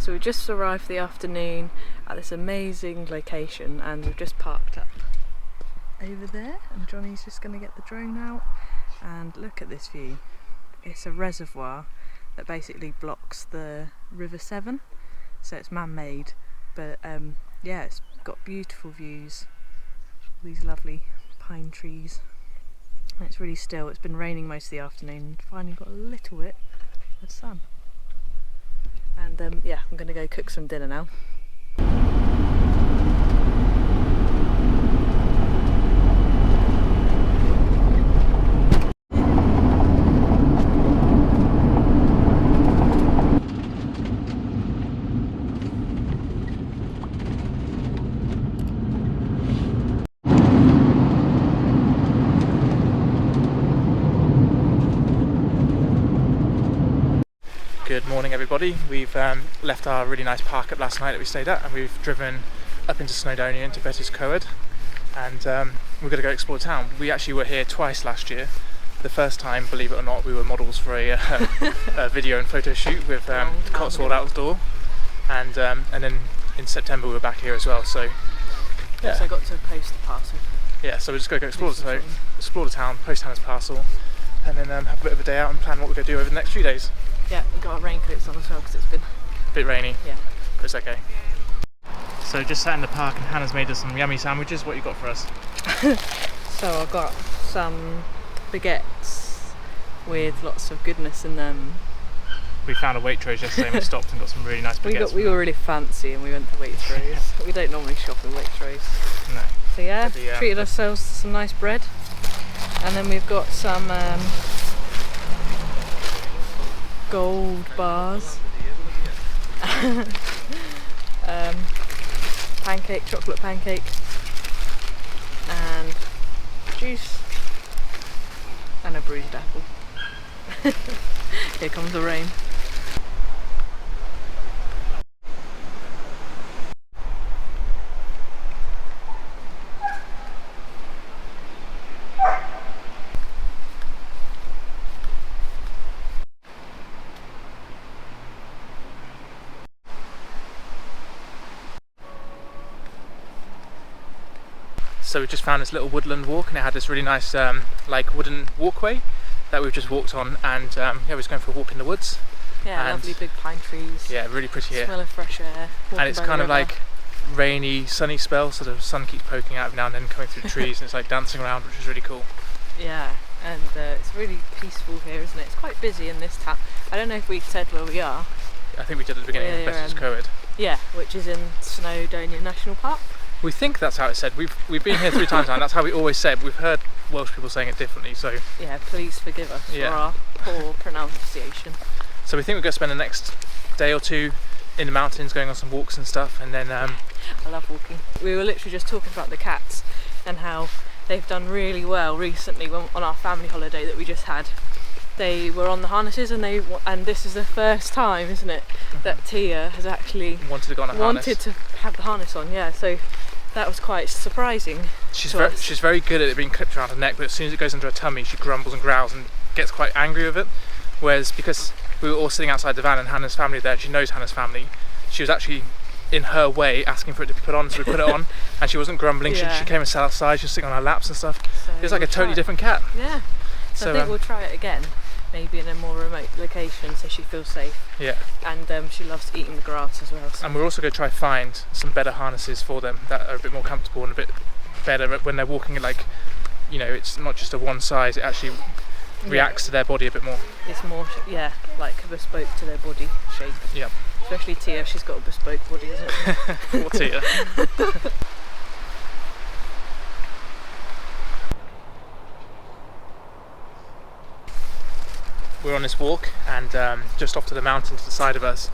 So we just arrived for the afternoon at this amazing location, and we've just parked up over there, and Johnny's just going to get the drone out and look at this view. It's a reservoir that basically blocks the River Severn, so it's man-made, but yeah, it's got beautiful views, these lovely pine trees, and it's really still. It's been raining most of the afternoon, finally got a little bit of sun. And yeah, I'm going to go cook some dinner now. Good morning everybody. We've left our really nice park up last night that we stayed at, and we've driven up into Snowdonia, into Betws Coed, and we're going to go explore town. We actually were here twice last year. The first time, believe it or not, we were models for a video and photo shoot with Cotswold Outdoor, and then in September we were back here as well. So yeah. So I got to post the parcel. Yeah, so we're just going to go explore the town, post Hannah's parcel, and then have a bit of a day out and plan what we're going to do over the next few days. Yeah, we've got our raincoats on as well because it's been a bit rainy. Yeah, but it's okay. So just sat in the park and Hannah's made us some yummy sandwiches. What you got for us? So I've got some baguettes with lots of goodness in them. We found a Waitrose yesterday and we stopped and got some really nice baguettes. We were really fancy and we went to Waitrose. We don't normally shop in Waitrose. No. So yeah, treated ourselves to some nice bread. And then we've got some gold bars, pancake, chocolate pancake, and juice, and a bruised apple. Here comes the rain. So we just found this little woodland walk, and it had this really nice like wooden walkway that we've just walked on, and yeah, we're just going for a walk in the woods. Yeah, and lovely big pine trees. Yeah, really pretty here. Smell of fresh air. And it's kind of like rainy, sunny spell, so the sun keeps poking out now and then, coming through the trees, and it's like dancing around, which is really cool. Yeah, and it's really peaceful here, isn't it? It's quite busy in this town. I don't know if we said where we are. I think we did at the beginning of Betws Coed. Yeah, which is in Snowdonia National Park. We think that's how it's said. We've been here 3 times now, and that's how we always say it, but we've heard Welsh people saying it differently, so... Yeah, please forgive us for our poor pronunciation. So we think we're going to spend the next day or 2 in the mountains, going on some walks and stuff, and then... I love walking. We were literally just talking about the cats and how they've done really well recently on our family holiday that we just had. They were on the harnesses, and this is the first time, isn't it, that Tia has actually wanted to go on a harness. Wanted to have the harness on, yeah, so that was quite surprising. She's very good at it being clipped around her neck, but as soon as it goes under her tummy she grumbles and growls and gets quite angry with it. Whereas because we were all sitting outside the van and Hannah's family there, she knows Hannah's family, she was actually in her way asking for it to be put on, so we put it on, and she wasn't grumbling. Yeah. She came and sat outside, she was sitting on her laps and stuff. So it was like a totally different cat. Yeah, so I think we'll try it again, maybe in a more remote location, so she feels safe. Yeah. And she loves eating the grass as well. So. And we're also going to try find some better harnesses for them that are a bit more comfortable and a bit better when they're walking, like, you know, it's not just a one size, it actually reacts to their body a bit more. It's more, yeah, like bespoke to their body shape. Yeah. Especially Tia, she's got a bespoke body, isn't it? Poor Tia. We're on this walk, and just off to the mountain to the side of us,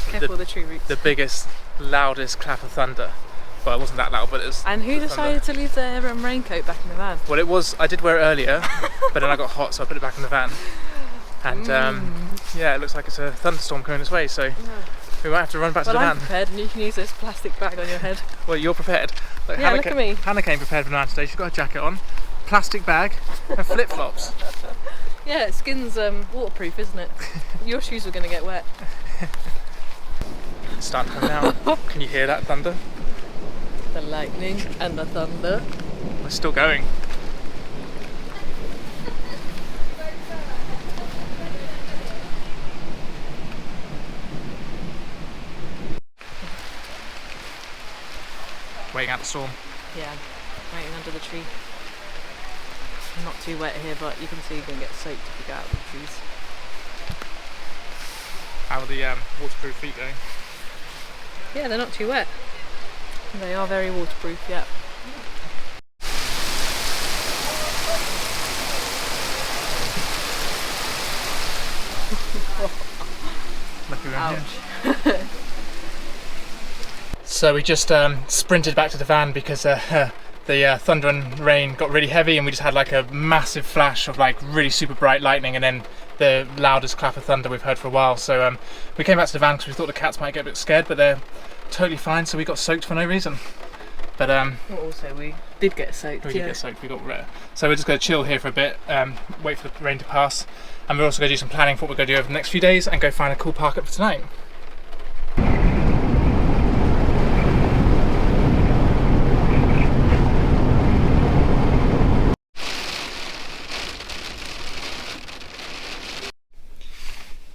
careful the tree roots. The biggest, loudest clap of thunder. Well, it wasn't that loud, but it was. And who decided to leave their raincoat back in the van? Well, it was. I did wear it earlier, but then I got hot, so I put it back in the van. And yeah, it looks like it's a thunderstorm coming this way, so we might have to run back to the van. Well, I'm prepared, and you can use this plastic bag on your head. Well, you're prepared. Look, yeah, look at me. Hannah came prepared for the van today. She's got a jacket on, plastic bag, and flip flops. Yeah, skin's waterproof, isn't it? Your shoes are going to get wet. It's starting to come now. Can you hear that thunder? The lightning and the thunder. We're still going. Waiting out the storm. Yeah, waiting under the tree. Not too wet here, but you can see you can get soaked if you go out of the trees. How are the waterproof feet going? Yeah, they're not too wet. They are very waterproof, yeah. Lucky we're in here. Ouch. So we just sprinted back to the van because the thunder and rain got really heavy, and we just had like a massive flash of like really super bright lightning, and then the loudest clap of thunder we've heard for a while. So we came back to the van because we thought the cats might get a bit scared, but they're totally fine, so we got soaked for no reason. But well, also we did get soaked. We did get soaked, we got wet. So we're just going to chill here for a bit, wait for the rain to pass, and we're also going to do some planning for what we're going to do over the next few days and go find a cool park up for tonight.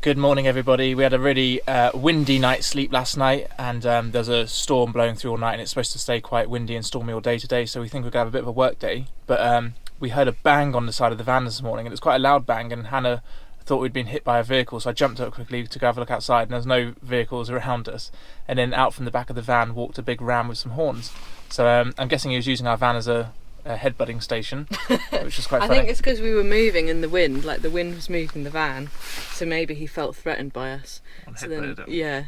Good morning everybody. We had a really windy night's sleep last night, and there's a storm blowing through all night, and it's supposed to stay quite windy and stormy all day today, so we think we're going to have a bit of a work day. But we heard a bang on the side of the van this morning, and it was quite a loud bang, and Hannah thought we'd been hit by a vehicle, so I jumped up quickly to go have a look outside, and there's no vehicles around us. And then out from the back of the van walked a big ram with some horns. So I'm guessing he was using our van as a headbutting station, which is quite funny. I think it's because we were moving in the wind, like the wind was moving the van, so maybe he felt threatened by us. So then, yeah,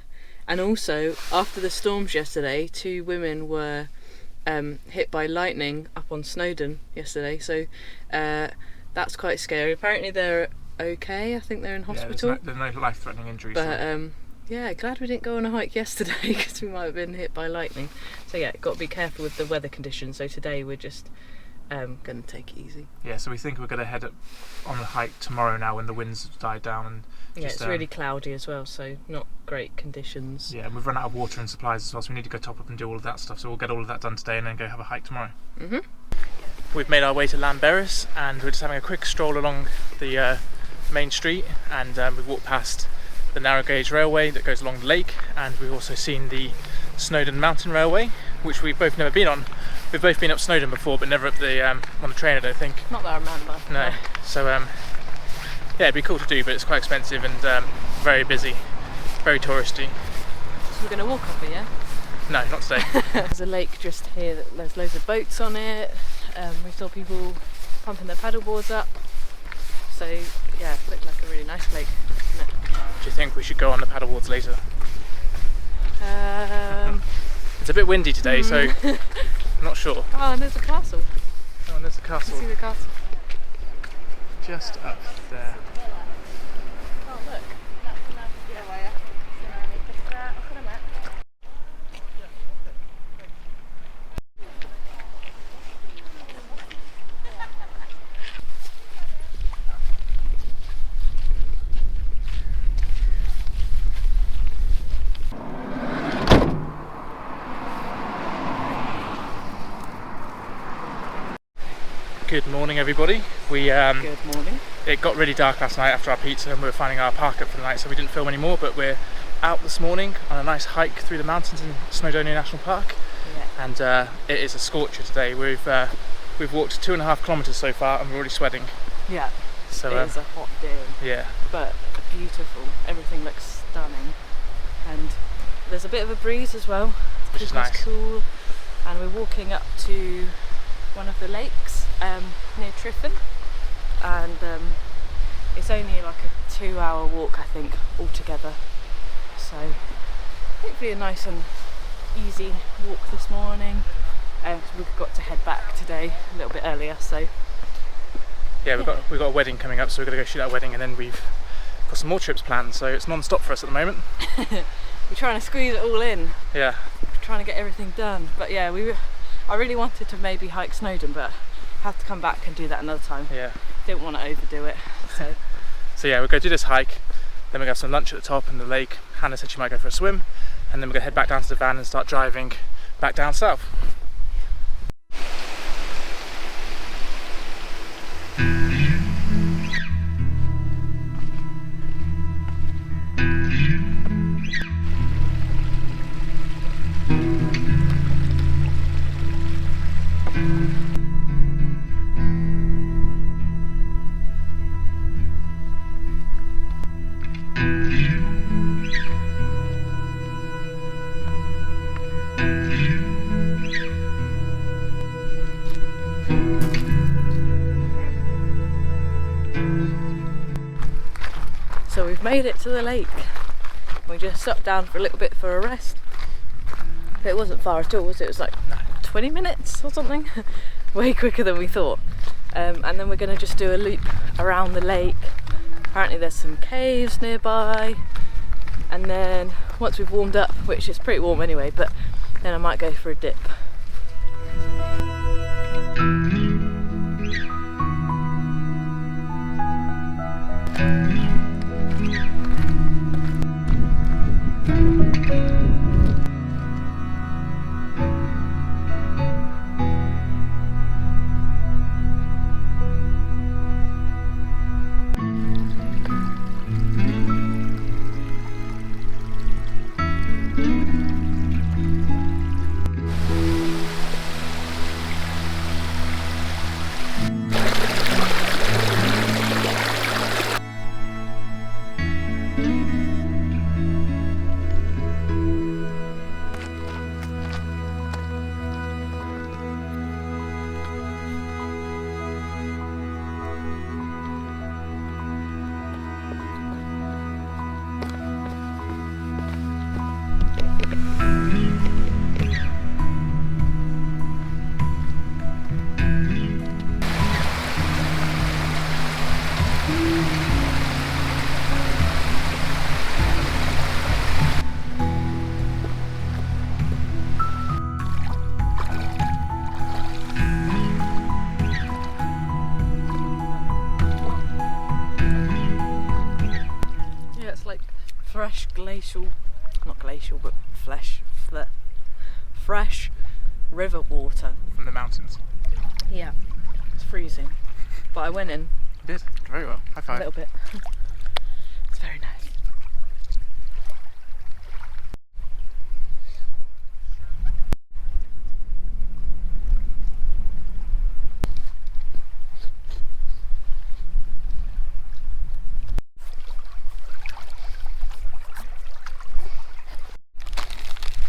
and also after the storms yesterday, 2 women were hit by lightning up on Snowdon yesterday, so that's quite scary. Apparently they're okay. I think they're in hospital. Yeah, there's no life-threatening injuries. But yeah, glad we didn't go on a hike yesterday because we might have been hit by lightning. So yeah, got to be careful with the weather conditions. So today we're just going to take it easy. Yeah, so we think we're going to head up on a hike tomorrow now when the winds die down. And yeah, it's really cloudy as well, so not great conditions. Yeah, and we've run out of water and supplies as well, so we need to go top up and do all of that stuff. So we'll get all of that done today and then go have a hike tomorrow. Mhm. We've made our way to Llanberis, and we're just having a quick stroll along the main street, and we've walked past the narrow gauge railway that goes along the lake, and we've also seen the Snowdon Mountain Railway, which we've both never been on. We've both been up Snowdon before, but never up the on the train, I don't think. Not that I remember. No. So yeah, it'd be cool to do, but it's quite expensive and very busy, very touristy. So we're going to walk up it, yeah? No, not today. There's a lake just here, there's loads of boats on it. We saw people pumping their paddle boards up. So yeah, it looked like a really nice lake, didn't it? Do you think we should go on the paddleboards later? It's a bit windy today, so I'm not sure. Oh, and there's a castle. Oh, and there's a castle. You can see the castle. Just up there. Oh, look. Good morning everybody. We Good morning. It got really dark last night after our pizza, and we were finding our park up for the night, so we didn't film anymore, but we're out this morning on a nice hike through the mountains in Snowdonia National Park. Yeah. And it is a scorcher today. We've walked 2.5 kilometres so far, and we're already sweating. Yeah. So it is a hot day. yeah. But beautiful. Everything looks stunning. And there's a bit of a breeze as well. Which is nice. Cool. And we're walking up to one of the lakes near Tryfan, and it's only like a 2-hour walk, I think, altogether. So hopefully a nice and easy walk this morning. We've got to head back today a little bit earlier, so yeah, we've got a wedding coming up, so we're going to go shoot that wedding, and then we've got some more trips planned, so it's non-stop for us at the moment. We're trying to squeeze it all in. Yeah. We're trying to get everything done, but yeah, I really wanted to maybe hike Snowdon, but have to come back and do that another time. Yeah. Didn't want to overdo it. So yeah, we're going to do this hike, then we're going to have some lunch at the top in the lake. Hannah said she might go for a swim, and then we're going to head back down to the van and start driving back down south. So we've made it to the lake. We just stopped down for a little bit for a rest. But it wasn't far at all, was it? It was like 20 minutes or something. Way quicker than we thought. And then we're going to just do a loop around the lake. Apparently there's some caves nearby. And then once we've warmed up, which is pretty warm anyway, but then I might go for a dip. Fresh glacial, not glacial, but fresh river water. From the mountains. Yeah, it's freezing. But I went in. You did, very well. High five. A little bit. It's very nice.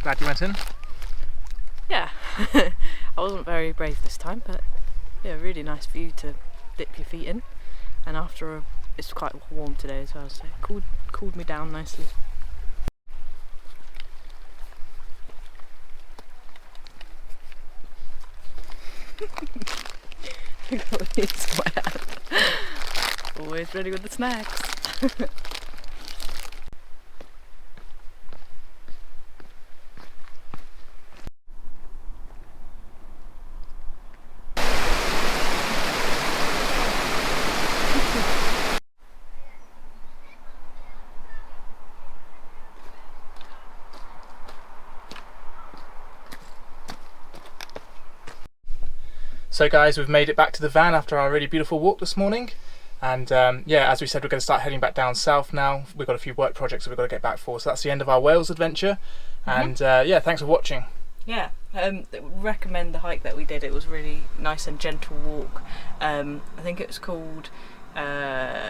Glad you went in? Yeah, I wasn't very brave this time, but yeah, really nice view to dip your feet in. And after it's quite warm today as well, so it cooled me down nicely. Always ready with the snacks. So guys, we've made it back to the van after our really beautiful walk this morning, and yeah, as we said, we're going to start heading back down south now. We've got a few work projects that we've got to get back for, so that's the end of our Wales adventure. And yeah, thanks for watching. Yeah, recommend the hike that we did. It was really nice and gentle walk. I think it was called Chilid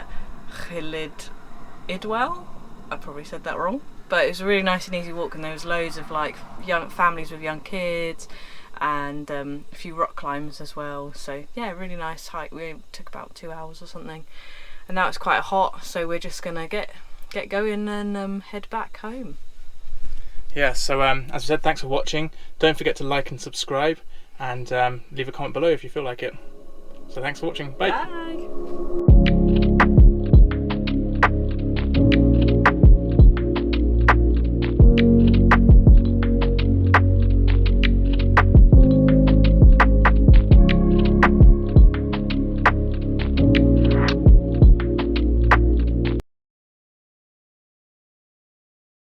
Idwell. I probably said that wrong, but it was a really nice and easy walk, and there was loads of like young families with young kids, and a few rock climbs as well. So yeah, really nice hike. We took about 2 hours or something, and now it's quite hot, so we're just gonna get going and head back home. Yeah, so as I said, thanks for watching. Don't forget to like and subscribe, and leave a comment below if you feel like it. So thanks for watching. Bye. Bye.